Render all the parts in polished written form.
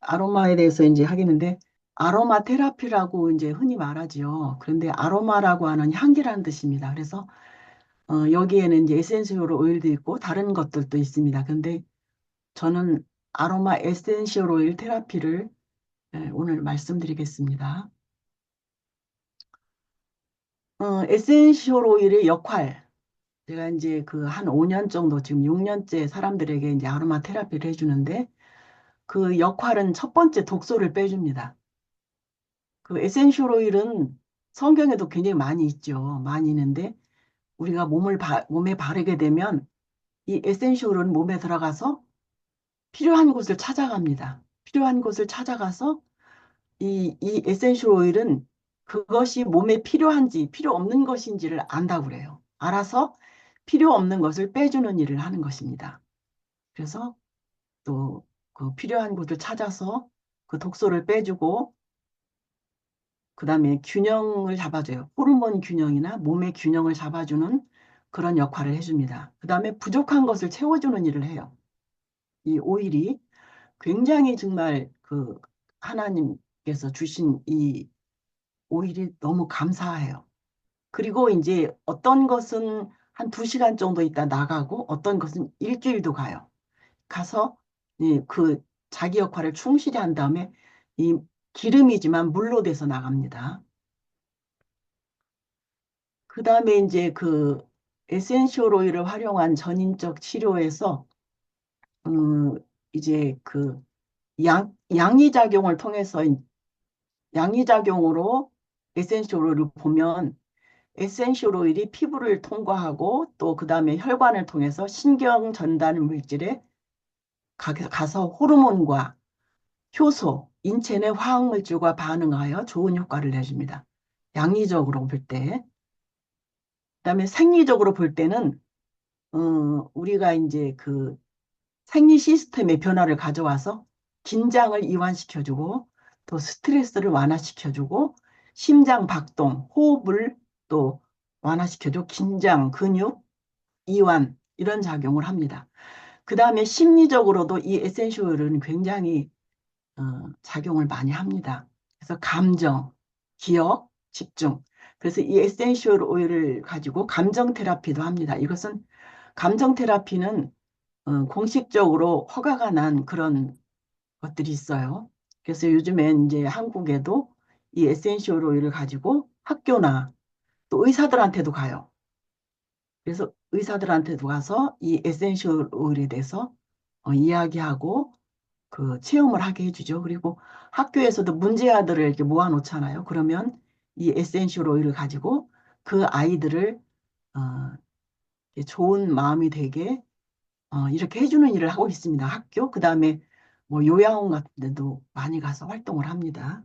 아로마에 대해서 이제 하겠는데, 아로마 테라피라고 이제 흔히 말하지요. 그런데 아로마라고 하는 향기라는 뜻입니다. 그래서 여기에는 이제 에센셜 오일도 있고 다른 것들도 있습니다. 근데 저는 아로마 에센셜 오일 테라피를 오늘 말씀드리겠습니다. 에센셜 오일의 역할, 제가 이제 그 한 5년 정도, 지금 6년째 사람들에게 이제 아로마 테라피를 해주는데, 그 역할은 첫 번째 독소를 빼줍니다. 그 에센셜 오일은 성경에도 굉장히 많이 있죠. 많이 있는데, 우리가 몸에 바르게 되면 이 에센셜 오일은 몸에 들어가서 필요한 곳을 찾아갑니다. 필요한 곳을 찾아가서 이 에센셜 오일은 그것이 몸에 필요한지 필요 없는 것인지를 안다고 그래요. 알아서 필요 없는 것을 빼주는 일을 하는 것입니다. 그래서 또 그 필요한 곳을 찾아서 그 독소를 빼주고 그다음에 균형을 잡아줘요. 호르몬 균형이나 몸의 균형을 잡아주는 그런 역할을 해줍니다. 그다음에 부족한 것을 채워주는 일을 해요. 이 오일이 굉장히 정말 그 하나님께서 주신 이 오일이 너무 감사해요. 그리고 이제 어떤 것은 한 2시간 정도 있다 나가고 어떤 것은 일주일도 가요. 가서 그 자기 역할을 충실히 한 다음에 이 기름이지만 물로 돼서 나갑니다. 그 다음에 이제 그 에센셜 오일을 활용한 전인적 치료에서 이제 그 양이작용을 통해서 양이작용으로 에센셜 오일을 보면 에센셜 오일이 피부를 통과하고 또 그 다음에 혈관을 통해서 신경 전달 물질에 가서 호르몬과 효소, 인체 내 화학물질과 반응하여 좋은 효과를 내줍니다. 양리적으로 볼 때. 그다음에 생리적으로 볼 때는 우리가 이제 그 생리 시스템의 변화를 가져와서 긴장을 이완시켜주고 또 스트레스를 완화시켜주고 심장 박동, 호흡을 또 완화시켜주고 긴장, 근육, 이완 이런 작용을 합니다. 그 다음에 심리적으로도 이 에센셜은 굉장히 작용을 많이 합니다. 그래서 감정, 기억, 집중. 그래서 이 에센셜 오일을 가지고 감정 테라피도 합니다. 이것은 감정 테라피는 공식적으로 허가가 난 그런 것들이 있어요. 그래서 요즘엔 이제 한국에도 이 에센셜 오일을 가지고 학교나 또 의사들한테도 가요. 그래서 의사들한테도 가서 이 에센셜 오일에 대해서 이야기하고 그 체험을 하게 해주죠. 그리고 학교에서도 문제아들을 이렇게 모아놓잖아요. 그러면 이 에센셜 오일을 가지고 그 아이들을 어, 이렇게 좋은 마음이 되게 이렇게 해주는 일을 하고 있습니다. 학교, 그 다음에 뭐 요양원 같은 데도 많이 가서 활동을 합니다.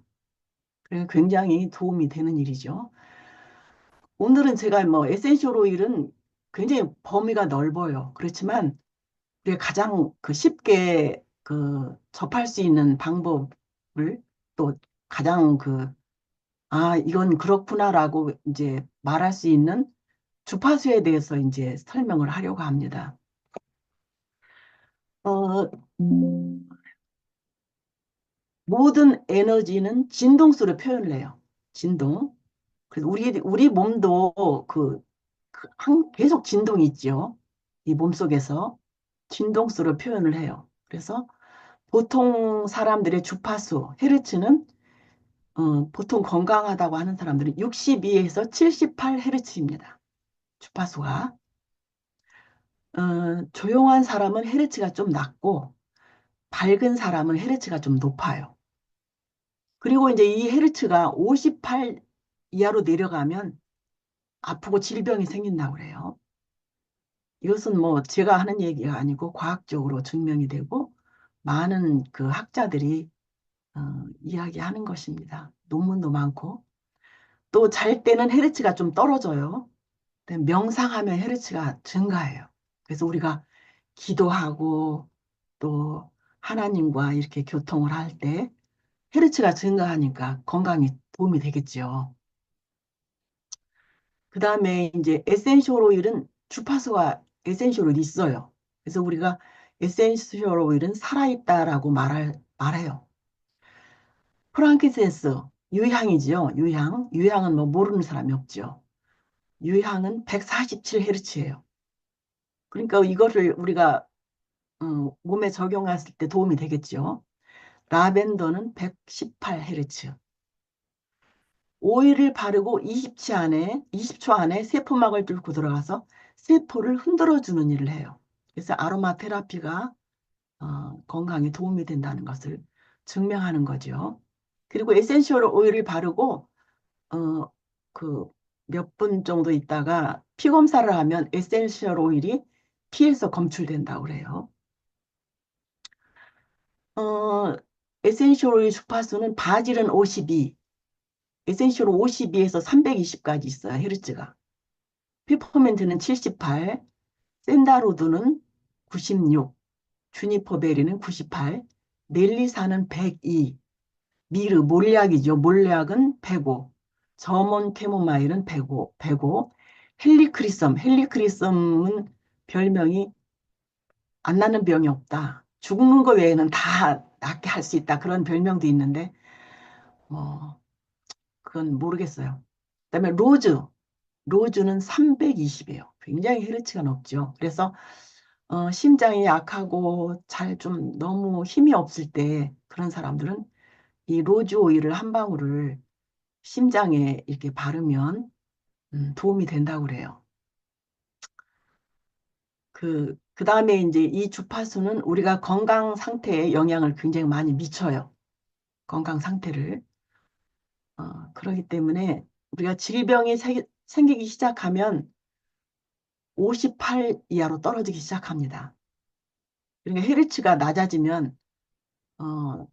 그래서 굉장히 도움이 되는 일이죠. 오늘은 제가 뭐 에센셜 오일은 굉장히 범위가 넓어요. 그렇지만 우리가 가장 그 쉽게 그 접할 수 있는 방법을 또 가장 이건 그렇구나라고 이제 말할 수 있는 주파수에 대해서 이제 설명을 하려고 합니다. 어, 모든 에너지는 진동수로 표현을 해요. 진동. 그래서 우리 몸도 계속 진동이 있죠. 이 몸속에서 진동수로 표현을 해요. 그래서 보통 사람들의 주파수, 헤르츠는 보통 건강하다고 하는 사람들은 62에서 78헤르츠입니다. 주파수가. 조용한 사람은 헤르츠가 좀 낮고 밝은 사람은 헤르츠가 좀 높아요. 그리고 이제 이 헤르츠가 58 이하로 내려가면 아프고 질병이 생긴다고 그래요. 이것은 뭐 제가 하는 얘기가 아니고 과학적으로 증명이 되고 많은 그 학자들이 이야기하는 것입니다. 논문도 많고. 또 잘 때는 헤르츠가 좀 떨어져요. 근데 명상하면 헤르츠가 증가해요. 그래서 우리가 기도하고 또 하나님과 이렇게 교통을 할 때 헤르츠가 증가하니까 건강에 도움이 되겠죠. 그 다음에 이제 에센셜 오일은 주파수가 에센셜 오일이 있어요. 그래서 우리가 에센셜 오일은 살아있다라고 말해요. 프랑kin센스, 유향이죠. 유향. 유향은 뭐 모르는 사람이 없죠. 유향은 147Hz예요. 그러니까 이거를 우리가 몸에 적용했을 때 도움이 되겠죠. 라벤더는 118Hz. 오일을 바르고 20초 안에 세포막을 뚫고 들어가서 세포를 흔들어주는 일을 해요. 그래서 아로마 테라피가 건강에 도움이 된다는 것을 증명하는 거죠. 그리고 에센셜 오일을 바르고 어, 그 몇 분 정도 있다가 피 검사를 하면 에센셜 오일이 피에서 검출된다고 그래요. 어, 에센셜 오일 주파수는 바질은 52, 에센셜은 52에서 320까지 있어요, 헤르츠가. 페퍼민트는 78, 샌다로드는 96, 주니퍼베리는 98, 멜리사는 102, 미르, 몰약이죠. 몰약은 105, 저몬 캐모마일은 105, 105, 헬리크리썸은 별명이 안 나는 병이 없다. 죽는 거 외에는 다 낫게 할 수 있다. 그런 별명도 있는데, 뭐, 그건 모르겠어요. 그다음에 로즈는 320이에요. 굉장히 헤르츠가 높죠. 그래서 심장이 약하고 잘 좀 너무 힘이 없을 때 그런 사람들은 이 로즈 오일을 한 방울을 심장에 이렇게 바르면 도움이 된다고 그래요. 그 다음에 이제 이 주파수는 우리가 건강 상태에 영향을 굉장히 많이 미쳐요. 건강 상태를. 그렇기 때문에 우리가 질병이 생기기 시작하면 58 이하로 떨어지기 시작합니다. 그러니까 헤르츠가 낮아지면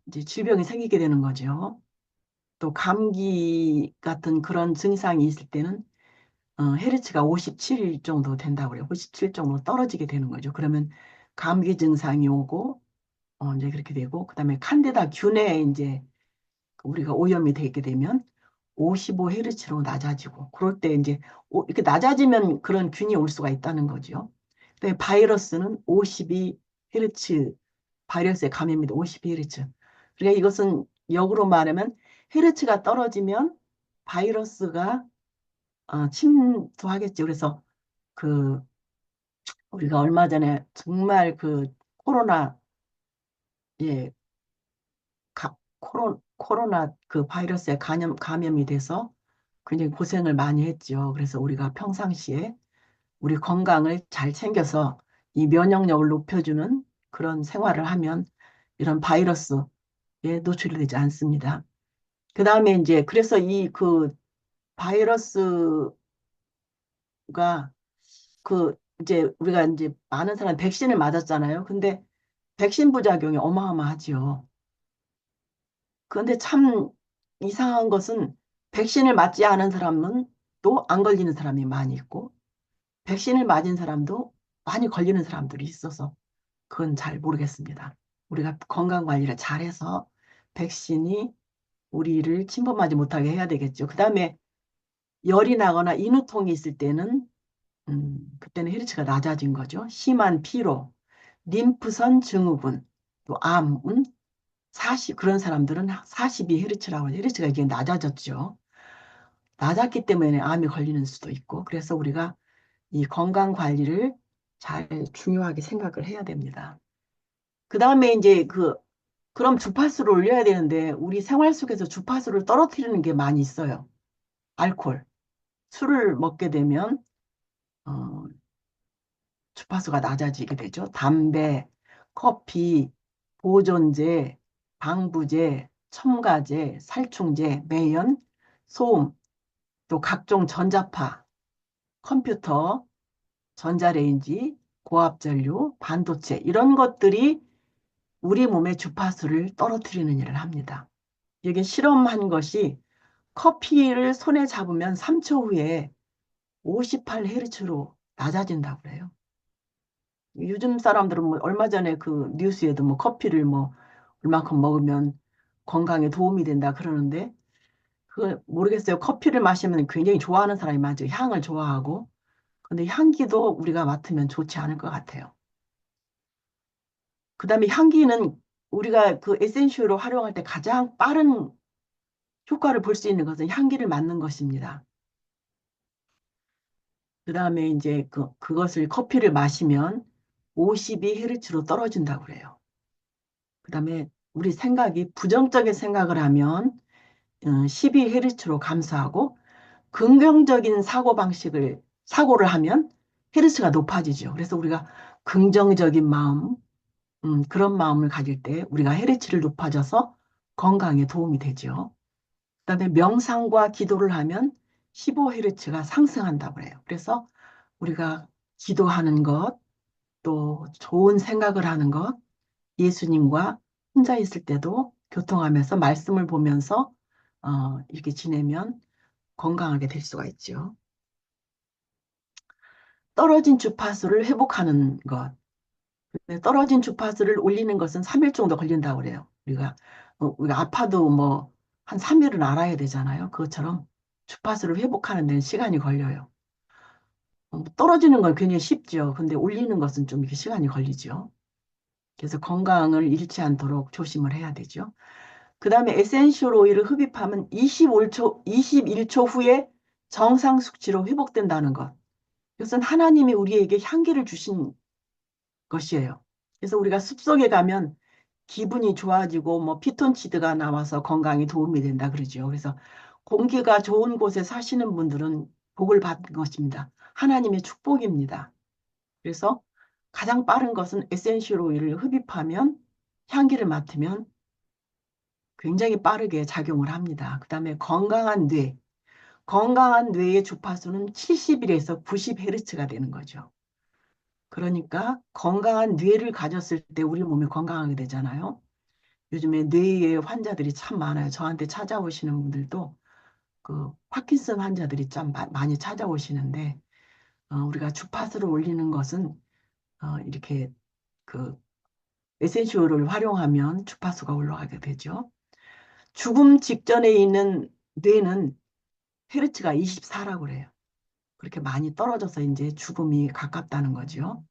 이제 질병이 생기게 되는 거죠. 또 감기 같은 그런 증상이 있을 때는 헤르츠가 57 정도 된다고 그래요. 57 정도 떨어지게 되는 거죠. 그러면 감기 증상이 오고 이제 그렇게 되고 그다음에 칸디다 균에 이제 우리가 오염이 되게 되면 55Hz로 낮아지고 그럴 때 이제 이렇게 낮아지면 그런 균이 올 수가 있다는 거죠. 근데 바이러스는 52Hz 바이러스에 감염이 52Hz. 그러니까 이것은 역으로 말하면 헤르츠가 떨어지면 바이러스가 침투하겠죠. 그래서 그 우리가 얼마 전에 정말 그 코로나 예 코로나 그 바이러스에 감염이 돼서 굉장히 고생을 많이 했죠. 그래서 우리가 평상시에 우리 건강을 잘 챙겨서 이 면역력을 높여주는 그런 생활을 하면 이런 바이러스에 노출이 되지 않습니다. 그 다음에 이제 그래서 이 그 바이러스가 그 이제 우리가 이제 많은 사람 백신을 맞았잖아요. 근데 백신 부작용이 어마어마하지요. 그런데 참 이상한 것은 백신을 맞지 않은 사람은 또 안 걸리는 사람이 많이 있고 백신을 맞은 사람도 많이 걸리는 사람들이 있어서 그건 잘 모르겠습니다. 우리가 건강 관리를 잘해서 백신이 우리를 침범하지 못하게 해야 되겠죠. 그다음에 열이 나거나 인후통이 있을 때는 그때는 혈치가 낮아진 거죠. 심한 피로, 림프선 증후군, 또 암, 40 그런 사람들은 42Hz라고 해요. Hz가 이게 낮아졌죠. 낮았기 때문에 암이 걸리는 수도 있고 그래서 우리가 이 건강 관리를 잘 중요하게 생각을 해야 됩니다. 그 다음에 이제 그럼 주파수를 올려야 되는데 우리 생활 속에서 주파수를 떨어뜨리는 게 많이 있어요. 알코올, 술을 먹게 되면 어, 주파수가 낮아지게 되죠. 담배, 커피, 보존제, 방부제, 첨가제, 살충제, 매연, 소음, 또 각종 전자파, 컴퓨터, 전자레인지, 고압전류, 반도체 이런 것들이 우리 몸의 주파수를 떨어뜨리는 일을 합니다. 여기 실험한 것이 커피를 손에 잡으면 3초 후에 58Hz로 낮아진다고 그래요. 요즘 사람들은 뭐 얼마 전에 그 뉴스에도 뭐 커피를 뭐 얼만큼 먹으면 건강에 도움이 된다 그러는데 그 모르겠어요. 커피를 마시면 굉장히 좋아하는 사람이 많죠. 향을 좋아하고. 근데 향기도 우리가 맡으면 좋지 않을 것 같아요. 그다음에 향기는 우리가 그 에센셜로 활용할 때 가장 빠른 효과를 볼 수 있는 것은 향기를 맡는 것입니다. 그 다음에 이제 그것을 커피를 마시면 52Hz로 떨어진다고 그래요. 그 다음에 우리 생각이 부정적인 생각을 하면 12Hz로 감소하고 긍정적인 사고를 하면 헤르츠가 높아지죠. 그래서 우리가 긍정적인 마음, 그런 마음을 가질 때 우리가 헤르츠를 높아져서 건강에 도움이 되죠. 그다음에 명상과 기도를 하면 15Hz가 상승한다고 해요. 그래서 우리가 기도하는 것, 또 좋은 생각을 하는 것, 예수님과 혼자 있을 때도 교통하면서 말씀을 보면서 이렇게 지내면 건강하게 될 수가 있죠. 떨어진 주파수를 회복하는 것. 네, 떨어진 주파수를 올리는 것은 3일 정도 걸린다고 그래요. 우리가 아파도 뭐 한 3일은 알아야 되잖아요. 그것처럼 주파수를 회복하는 데는 시간이 걸려요. 떨어지는 건 굉장히 쉽죠. 근데 올리는 것은 좀 이렇게 시간이 걸리죠. 그래서 건강을 잃지 않도록 조심을 해야 되죠. 그 다음에 에센셜 오일을 흡입하면 21초 후에 정상 수치로 회복된다는 것. 이것은 하나님이 우리에게 향기를 주신 것이에요. 그래서 우리가 숲속에 가면 기분이 좋아지고 뭐 피톤치드가 나와서 건강에 도움이 된다 그러죠. 그래서 공기가 좋은 곳에 사시는 분들은 복을 받은 것입니다. 하나님의 축복입니다. 그래서 가장 빠른 것은 에센셜 오일을 흡입하면 향기를 맡으면 굉장히 빠르게 작용을 합니다. 그다음에 건강한 뇌의 주파수는 70일에서 90Hz가 되는 거죠. 그러니까 건강한 뇌를 가졌을 때 우리 몸이 건강하게 되잖아요. 요즘에 뇌의 환자들이 참 많아요. 저한테 찾아오시는 분들도 그 파킨슨 환자들이 참 많이 찾아오시는데 우리가 주파수를 올리는 것은 이렇게 그 에센시올을 활용하면 주파수가 올라가게 되죠. 죽음 직전에 있는 뇌는 헤르츠가 24라고 그래요. 그렇게 많이 떨어져서 이제 죽음이 가깝다는 거죠.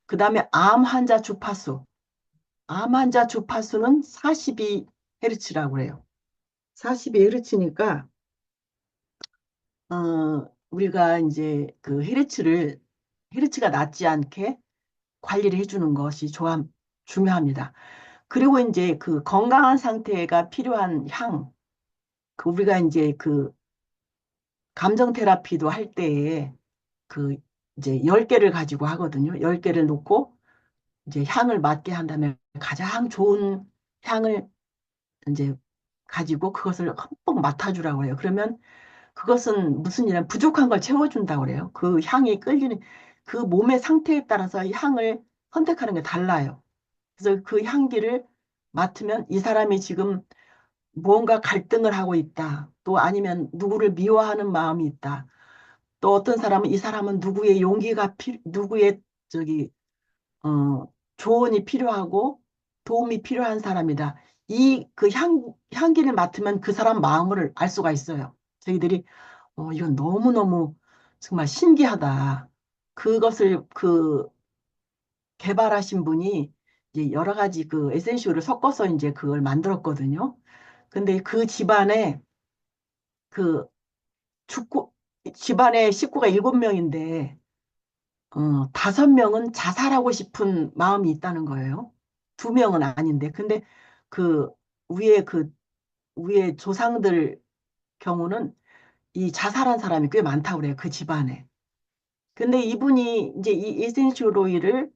그 다음에 암 환자 주파수는 42Hz라고 그래요. 42Hz니까 우리가 이제 그 헤르츠가 낮지 않게 관리를 해주는 것이 중요합니다. 그리고 이제 그 건강한 상태가 필요한 우리가 이제 그 감정 테라피도 할 때에 그 이제 10개를 가지고 하거든요. 10개를 놓고 이제 향을 맡게 한 다음에 가장 좋은 향을 이제 가지고 그것을 흠뻑 맡아주라고 해요. 그러면 그것은 무슨 일이냐 부족한 걸 채워준다고 그래요. 그 향이 끌리는 그 몸의 상태에 따라서 이 향을 선택하는 게 달라요. 그래서 그 향기를 맡으면 이 사람이 지금 무언가 갈등을 하고 있다. 또 아니면 누구를 미워하는 마음이 있다. 또 어떤 사람은 이 사람은 누구의 저기 조언이 필요하고 도움이 필요한 사람이다. 그 향기를 맡으면 그 사람 마음을 알 수가 있어요. 저희들이 이건 너무너무 정말 신기하다. 그것을 개발하신 분이 이제 여러 가지 그 에센셜을 섞어서 이제 그걸 만들었거든요. 근데 그 그 죽고, 집안에 식구가 7명인데, 5명은 자살하고 싶은 마음이 있다는 거예요. 2명은 아닌데. 근데 그 그 위에 조상들 경우는 이 자살한 사람이 꽤 많다고 그래요. 그 집안에. 근데 이분이 이제 이 에센셜 오일을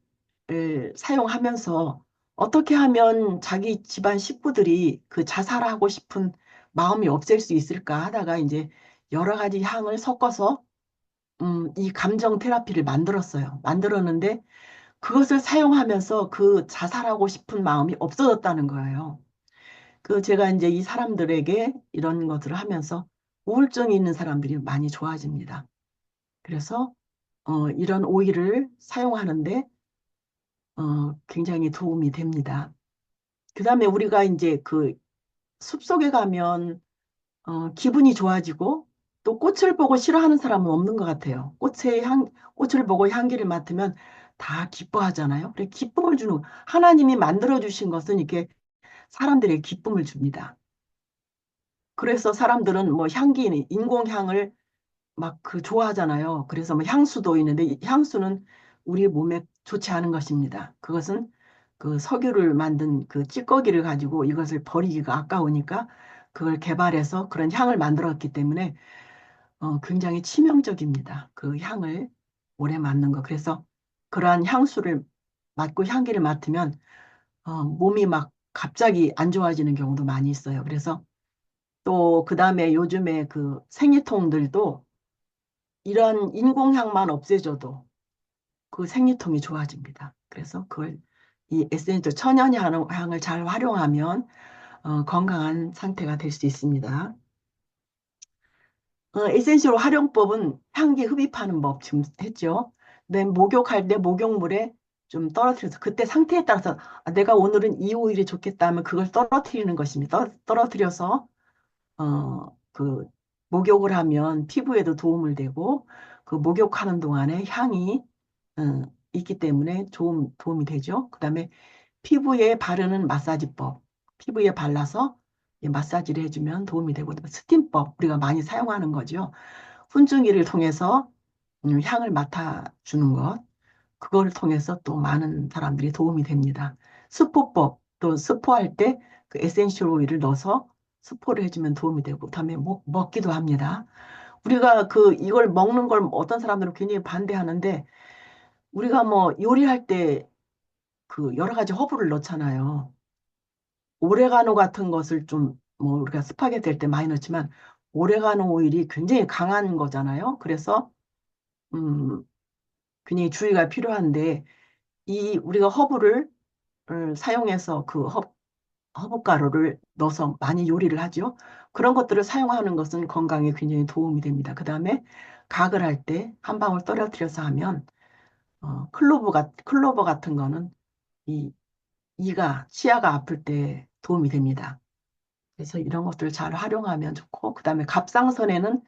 사용하면서 어떻게 하면 자기 집안 식구들이 그 자살하고 싶은 마음이 없앨 수 있을까 하다가 이제 여러 가지 향을 섞어서 이 감정 테라피를 만들었는데 그것을 사용하면서 그 자살하고 싶은 마음이 없어졌다는 거예요. 제가 이제 이 사람들에게 이런 것들을 하면서 우울증이 있는 사람들이 많이 좋아집니다. 그래서 이런 오일을 사용하는데 굉장히 도움이 됩니다. 그다음에 우리가 이제 그 숲속에 가면 기분이 좋아지고 또 꽃을 보고 싫어하는 사람은 없는 것 같아요. 꽃을 보고 향기를 맡으면 다 기뻐하잖아요. 그래 기쁨을 주는 하나님이 만들어 주신 것은 이렇게 사람들에게 기쁨을 줍니다. 그래서 사람들은 뭐 향기, 인공향을 막 그 좋아하잖아요. 그래서 뭐 향수도 있는데 이 향수는 우리 몸에 좋지 않은 것입니다. 그것은 그 석유를 만든 그 찌꺼기를 가지고 이것을 버리기가 아까우니까 그걸 개발해서 그런 향을 만들었기 때문에 굉장히 치명적입니다. 그 향을 오래 맡는 거. 그래서 그러한 향수를 맡고 향기를 맡으면 몸이 막 갑자기 안 좋아지는 경우도 많이 있어요. 그래서 또 그다음에 요즘에 그 생리통들도 이런 인공향만 없애줘도 그 생리통이 좋아집니다. 그래서 그걸 이 에센셜 천연향을 잘 활용하면 건강한 상태가 될 수 있습니다. 에센셜 활용법은 향기 흡입하는 법 지금 했죠. 내 목욕할 때 목욕물에 좀 떨어뜨려서 그때 상태에 따라서 내가 오늘은 이 오일이 좋겠다 하면 그걸 떨어뜨리는 것입니다. 떨어뜨려서 그 목욕을 하면 피부에도 도움을 되고 그 목욕하는 동안에 향이 있기 때문에 도움이 되죠. 그다음에 피부에 바르는 마사지법, 피부에 발라서 이 마사지를 해주면 도움이 되고 스팀법 우리가 많이 사용하는 거죠. 훈증기를 통해서 향을 맡아주는 것, 그걸 통해서 또 많은 사람들이 도움이 됩니다. 스포법, 또 스포할 때 그 에센셜 오일을 넣어서 스포를 해주면 도움이 되고, 그다음에 먹기도 합니다. 우리가 그 이걸 먹는 걸 어떤 사람들은 굉장히 반대하는데, 우리가 뭐 요리할 때 그 여러 가지 허브를 넣잖아요. 오레가노 같은 것을 좀 뭐 우리가 스파게티 할 때 많이 넣지만 오레가노 오일이 굉장히 강한 거잖아요. 그래서 음, 굉장히 주의가 필요한데 이 우리가 허브를 사용해서 그 허브가루를 넣어서 많이 요리를 하죠. 그런 것들을 사용하는 것은 건강에 굉장히 도움이 됩니다. 그 다음에 각을 할 때 한 방울 떨어뜨려서 하면 클로버 같은 거는 이 치아가 아플 때 도움이 됩니다. 그래서 이런 것들을 잘 활용하면 좋고, 그 다음에 갑상선에는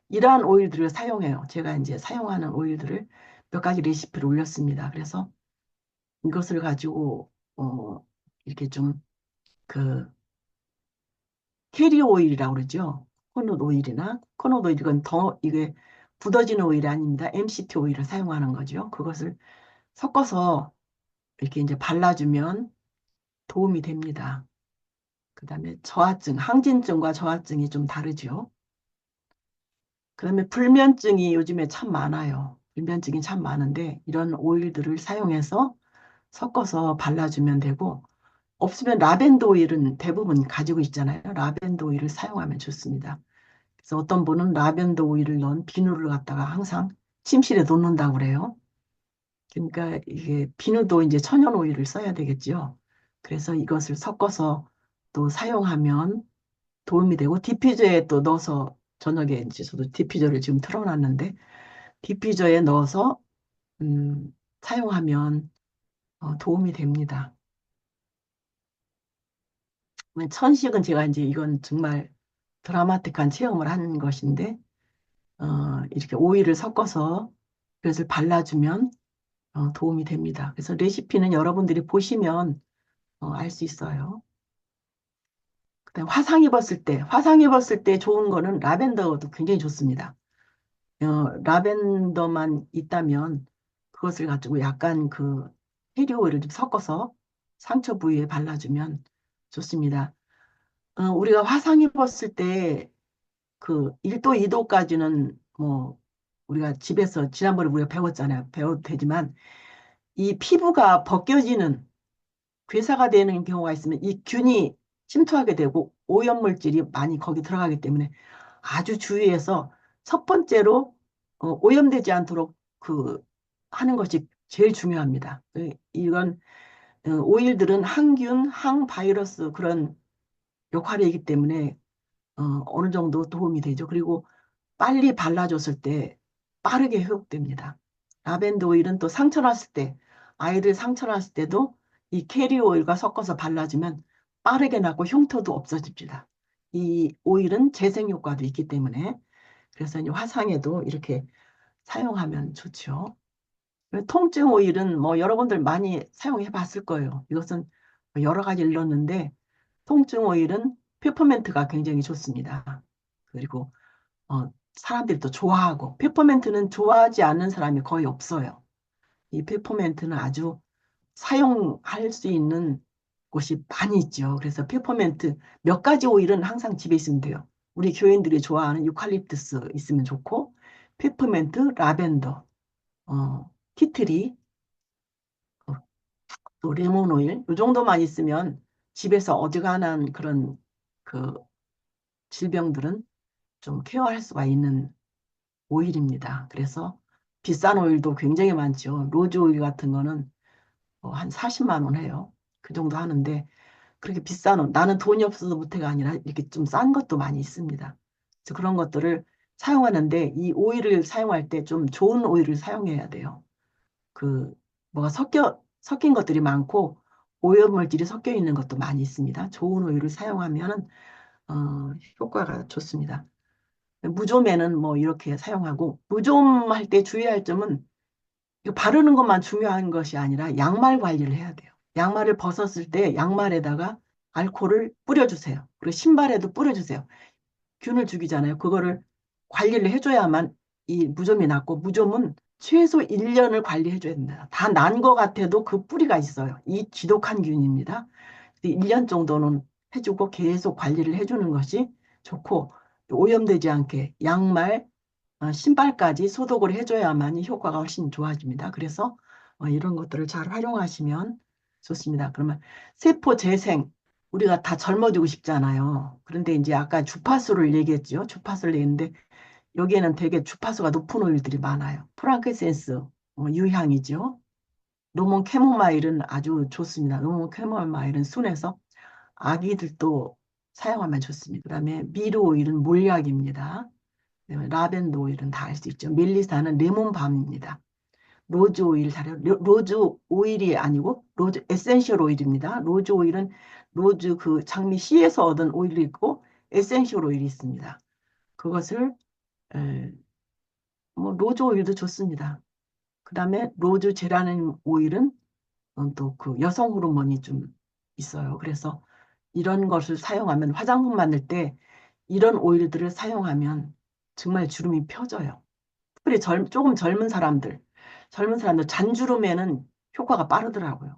이러한 오일들을 사용해요. 제가 이제 사용하는 오일들을 몇 가지 레시피를 올렸습니다. 그래서 이것을 가지고, 이렇게 좀, 그, 캐리 오일이라고 그러죠. 코코넛 오일, 이건 이게 굳어지는 오일이 아닙니다. MCT 오일을 사용하는 거죠. 그것을 섞어서 이렇게 이제 발라주면 도움이 됩니다. 그 다음에 항진증과 저하증이 좀 다르죠. 그 다음에 불면증이 요즘에 참 많아요. 불면증이 참 많은데 이런 오일들을 사용해서 섞어서 발라주면 되고 없으면 라벤더 오일은 대부분 가지고 있잖아요. 라벤더 오일을 사용하면 좋습니다. 그래서 어떤 분은 라벤더 오일을 넣은 비누를 갖다가 항상 침실에 놓는다고 그래요. 그러니까 이게 비누도 이제 천연 오일을 써야 되겠죠. 그래서 이것을 섞어서 또 사용하면 도움이 되고 디퓨저에 또 넣어서 저녁에 이제 저도 디퓨저를 지금 틀어놨는데 디퓨저에 넣어서 사용하면 도움이 됩니다. 천식은 제가 이제 이건 정말 드라마틱한 체험을 한 것인데 이렇게 오일을 섞어서 그것을 발라주면 도움이 됩니다. 그래서 레시피는 여러분들이 보시면 알 수 있어요. 그다음 화상 입었을 때 좋은 거는 라벤더도 굉장히 좋습니다. 라벤더만 있다면 그것을 가지고 약간 그 해리 오일을 좀 섞어서 상처 부위에 발라주면 좋습니다. 우리가 화상 입었을 때 그 1도, 2도까지는 뭐 우리가 집에서 지난번에 우리가 배웠잖아요. 배워도 되지만 이 피부가 벗겨지는 괴사가 되는 경우가 있으면 이 균이 침투하게 되고 오염물질이 많이 거기 들어가기 때문에 아주 주의해서 첫 번째로 오염되지 않도록 그 하는 것이 제일 중요합니다. 이건 오일들은 항균, 항바이러스 그런 역할이기 때문에 어느 정도 도움이 되죠. 그리고 빨리 발라줬을 때 빠르게 회복됩니다. 라벤더 오일은 또 상처 났을 때, 아이들 상처 났을 때도 이 캐리 오일과 섞어서 발라주면 빠르게 낫고 흉터도 없어집니다. 이 오일은 재생 효과도 있기 때문에 그래서 이제 화상에도 이렇게 사용하면 좋죠. 통증 오일은 뭐 여러분들 많이 사용해 봤을 거예요. 이것은 여러 가지를 넣는데 통증 오일은 페퍼멘트가 굉장히 좋습니다. 그리고 사람들이 또 좋아하고 페퍼멘트는 좋아하지 않는 사람이 거의 없어요. 이 페퍼멘트는 아주 사용할 수 있는 곳이 많이 있죠. 그래서 페퍼멘트 몇 가지 오일은 항상 집에 있으면 돼요. 우리 교인들이 좋아하는 유칼립투스 있으면 좋고 페퍼멘트, 라벤더, 티트리, 어, 또 레몬 오일 이 정도만 있으면 집에서 어지간한 그런 그 질병들은 좀 케어할 수가 있는 오일입니다. 그래서 비싼 오일도 굉장히 많죠. 로즈 오일 같은 거는 한 40만 원 해요. 그 정도 하는데 그렇게 비싼 나는 돈이 없어서 못해가 아니라 이렇게 좀 싼 것도 많이 있습니다. 그래서 그런 것들을 사용하는데 이 오일을 사용할 때 좀 좋은 오일을 사용해야 돼요. 그 뭐가 섞인 것들이 많고 오염물질이 섞여 있는 것도 많이 있습니다. 좋은 오일을 사용하면 효과가 좋습니다. 무좀에는 뭐 이렇게 사용하고 무좀할 때 주의할 점은 이거 바르는 것만 중요한 것이 아니라 양말 관리를 해야 돼요. 양말을 벗었을 때 양말에다가 알코올을 뿌려주세요. 그리고 신발에도 뿌려주세요. 균을 죽이잖아요. 그거를 관리를 해줘야만 이 무좀이 낫고 무좀은 최소 1년을 관리해줘야 됩니다. 다 난 것 같아도 그 뿌리가 있어요. 이 지독한 균입니다. 1년 정도는 해주고 계속 관리를 해주는 것이 좋고 오염되지 않게 양말, 신발까지 소독을 해줘야만이 효과가 훨씬 좋아집니다. 그래서 이런 것들을 잘 활용하시면 좋습니다. 그러면 세포 재생, 우리가 다 젊어지고 싶잖아요. 그런데 이제 아까 주파수를 얘기했죠. 주파수를 얘기했는데 여기에는 되게 주파수가 높은 오일들이 많아요. 프랑크센스 유향이죠. 로몬 캐모마일은 아주 좋습니다. 로몬 캐모마일은 순해서 아기들도 사용하면 좋습니다. 그다음에 미르 오일은 몰약입니다. 라벤더 오일은 다 알 수 있죠. 멜리사는 레몬밤입니다. 로즈 오일 로즈 오일이 아니고 로즈 에센셜 오일입니다. 로즈 오일은 로즈 그 장미 씨에서 얻은 오일이 있고 에센셜 오일이 있습니다. 그것을 에, 뭐 로즈 오일도 좋습니다. 그다음에 로즈 제라늄 오일은 또 그 여성 호르몬이 좀 있어요. 그래서 이런 것을 사용하면 화장품 만들 때 이런 오일들을 사용하면 정말 주름이 펴져요. 특별히 조금 젊은 사람들 잔주름에는 효과가 빠르더라고요.